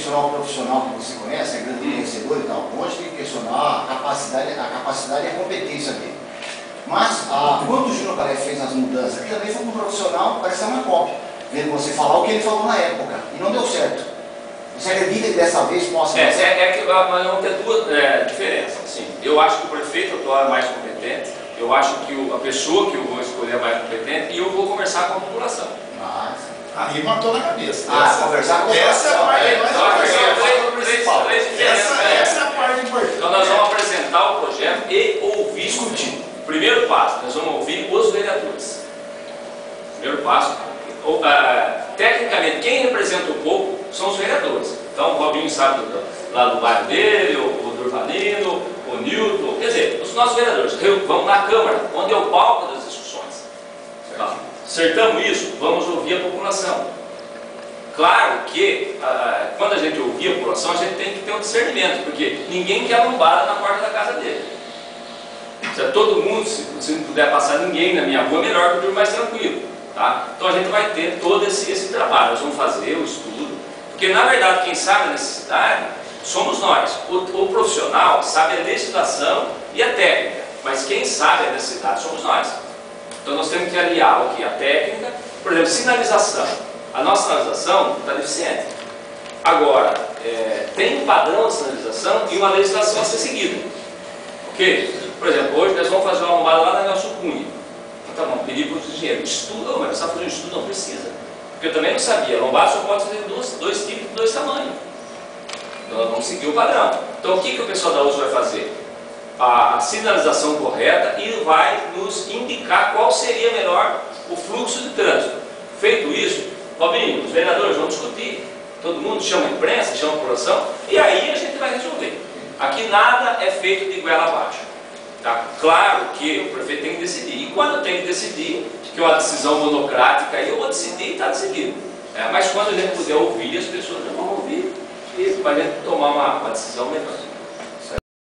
questionar o profissional que você conhece, é grande vencedor e tal, onde tem que questionar a capacidade e a competência dele. Mas, quando o Júnior Calef fez as mudanças, ele também foi um profissional, parece uma cópia, vendo você falar o que ele falou na época, e não deu certo. Você acredita que dessa vez possa fazer? Mas vamos ter duas diferenças. Assim. Eu acho que o prefeito atual é mais competente, eu acho que a pessoa que eu vou escolher é mais competente, e eu vou conversar com a população. Aí matou na cabeça. Conversar com a população. Essa é a parte principal. Essa é a parte importante. Então nós vamos apresentar o projeto e ouvir. Discutir. Primeiro passo, nós vamos ouvir os vereadores. Primeiro passo. Tecnicamente, quem representa o povo são os vereadores. Então, o Robinho sabe lá do bairro dele, o Durvalino, o Newton, quer dizer, os nossos vereadores. Vamos na Câmara, onde é o palco das discussões. Tá? Acertamos isso, vamos ouvir a população. Claro que, quando a gente ouvir a população, a gente tem que ter um discernimento, porque ninguém quer lombada na porta da casa dele. Se todo mundo, se não puder passar ninguém na minha rua, melhor que eu durmo mais tranquilo. Tá? Então a gente vai ter todo esse trabalho, nós vamos fazer o estudo, porque na verdade quem sabe a necessidade somos nós. O profissional sabe a legislação e a técnica, mas quem sabe a necessidade somos nós. Então nós temos que aliar o que? A técnica, por exemplo, sinalização. A nossa sinalização está deficiente. Agora, tem um padrão de sinalização e uma legislação a ser seguida. Ok? Por exemplo, hoje nós vamos fazer uma lombada lá na Nelson Cunha. Tá bom, pedir para os engenheiros, estuda, mas você está fazendo estudo, não precisa. Porque eu também não sabia, lombada só pode fazer dois tipos de dois tamanhos. Então nós vamos seguir o padrão. Então o que o pessoal da USP vai fazer? A sinalização correta e vai nos indicar qual seria melhor o fluxo de trânsito. Feito isso, Robinho, os vereadores vão discutir, todo mundo chama a imprensa, chama a população, e aí a gente vai resolver. Aqui nada é feito de goela abaixo. Tá? Claro que o prefeito tem que decidir, e quando tem que decidir, que é uma decisão monocrática, eu vou decidir e está decidido. Mas quando a gente puder ouvir, as pessoas já vão ouvir, para a gente tomar uma decisão melhor.